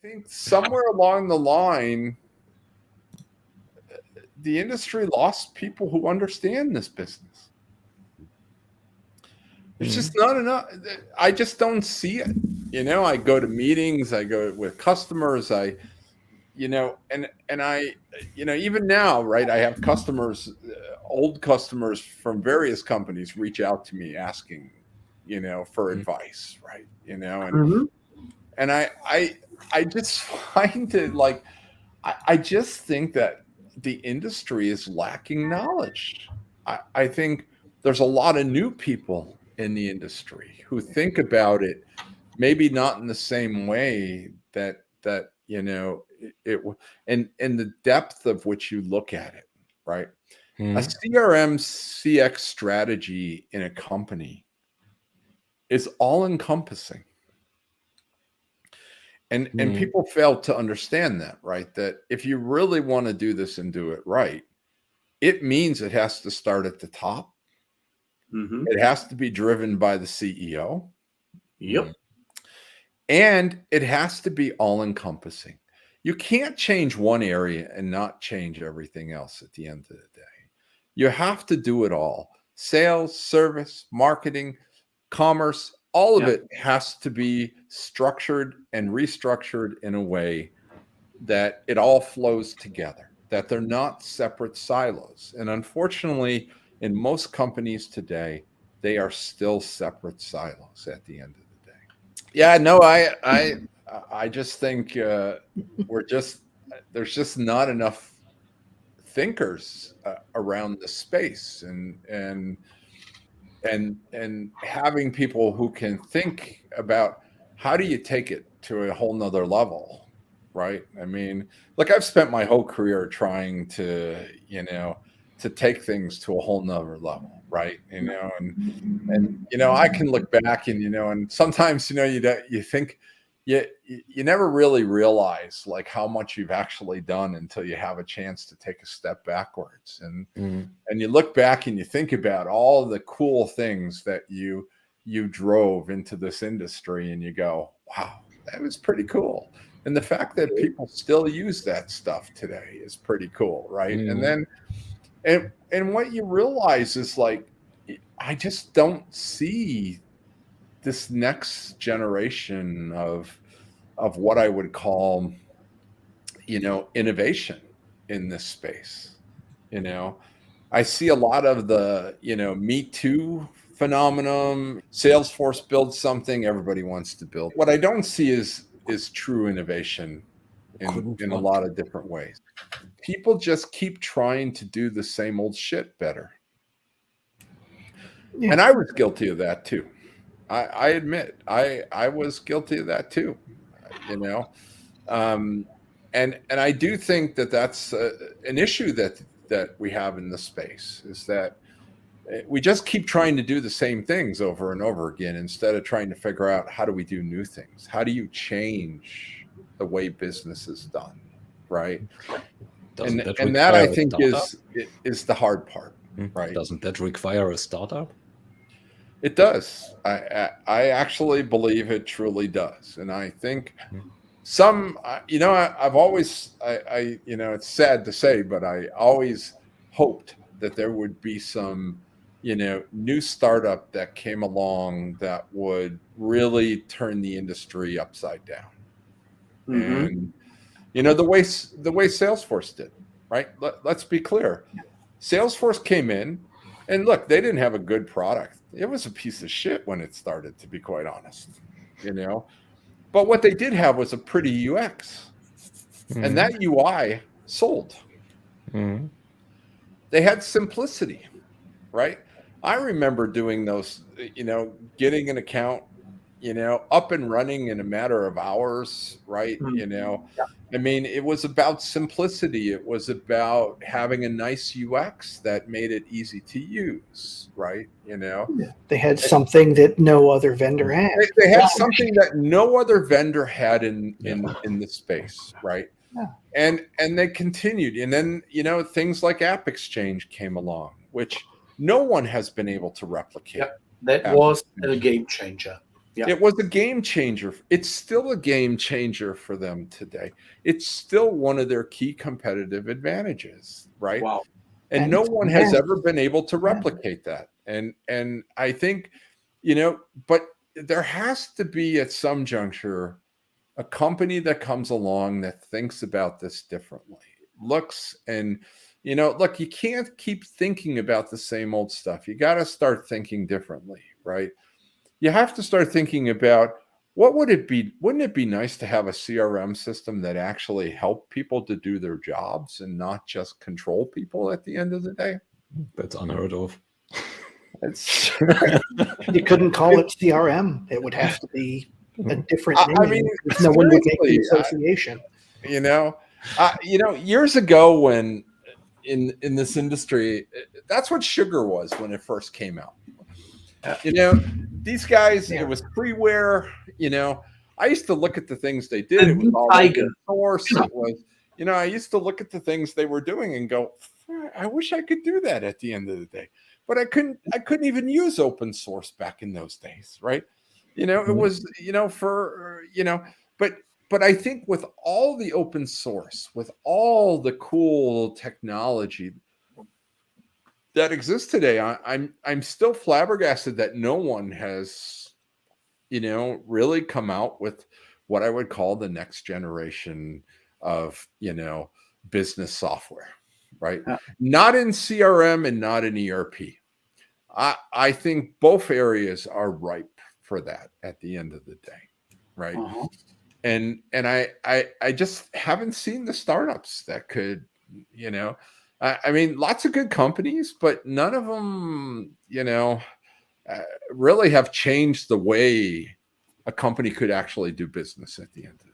think somewhere along the line, the industry lost people who understand this business. There's just not enough. I just don't see it. I go to meetings, I go with customers, and I, even now, right, I have customers, old customers from various companies reach out to me asking, for advice, right? And I just find it like, I just think that the industry is lacking knowledge. I think there's a lot of new people in the industry who think about it maybe not in the same way that and the depth of which you look at it, right? A CRM CX strategy in a company is all encompassing. And people fail to understand that, right? That if you really want to do this and do it right, it means it has to start at the top. It has to be driven by the CEO. Yep. And it has to be all encompassing. You can't change one area and not change everything else at the end of the day. You have to do it all. Sales, service, marketing, commerce, all of it has to be structured and restructured in a way that it all flows together, that they're not separate silos. And unfortunately, in most companies today, they are still separate silos at the end of the day. Yeah, no, I just think there's just not enough thinkers around the space, and having people who can think about how do you take it to a whole nother level, right? I mean, look, I've spent my whole career trying to take things to a whole nother level, right? And I can look back and sometimes you think you never really realize like how much you've actually done until you have a chance to take a step backwards and you look back and you think about all the cool things that you drove into this industry and you go, wow, that was pretty cool. And the fact that people still use that stuff today is pretty cool, right? And then and what you realize is like, I just don't see this next generation of what I would call, innovation in this space. I see a lot of the, Me Too phenomenon. Salesforce builds something, everybody wants to build. What I don't see is true innovation in a lot of different ways. People just keep trying to do the same old shit better. Yeah. And I was guilty of that too. I admit I was guilty of that too, and I do think that that's an issue that we have in the space, is that we just keep trying to do the same things over and over again instead of trying to figure out how do we do new things? How do you change the way business is done, right? And that I think is the hard part, right? Doesn't that require a startup? It does. I actually believe it truly does. And I think I've always, it's sad to say, but I always hoped that there would be some, new startup that came along that would really turn the industry upside down. And, the way Salesforce did, right? Let's be clear. Salesforce came in and look, they didn't have a good product. It was a piece of shit when it started, to be quite honest, But what they did have was a pretty UX, and that UI sold. They had simplicity, right? I remember doing those, getting an account, up and running in a matter of hours, right? I mean, it was about simplicity. It was about having a nice UX that made it easy to use, right? They had something that no other vendor had. They had something that no other vendor had in the space, right? Yeah. And they continued. And then, things like App Exchange came along, which no one has been able to replicate. Yep. That was a game changer. Yeah. It was a game changer. It's still a game changer for them today. It's still one of their key competitive advantages, right? Wow. And And no one has yeah. ever been able to replicate that. And I think, but there has to be at some juncture a company that comes along that thinks about this differently, looks and look, you can't keep thinking about the same old stuff. You got to start thinking differently, right? You have to start thinking about what would it be? Wouldn't it be nice to have a CRM system that actually helped people to do their jobs and not just control people at the end of the day? That's unheard of. It's, You couldn't call it CRM. It would have to be a different name. I mean, because no one would make the seriously, association. Years ago when in this industry, that's what sugar was when it first came out. These guys, Yeah. it was freeware. I used to look at the things they did. The It was new all tiger. open source. It was, I used to look at the things they were doing and go, I wish I could do that at the end of the day. But I couldn't even use open source back in those days, right? It was, but I think with all the open source, with all the cool technology that exists today, I'm still flabbergasted that no one has, really come out with what I would call the next generation of, business software, right? Yeah. Not in CRM and not in ERP. I think both areas are ripe for that at the end of the day, right? Uh-huh. And I just haven't seen the startups that could, I mean, lots of good companies, but none of them, really have changed the way a company could actually do business at the end of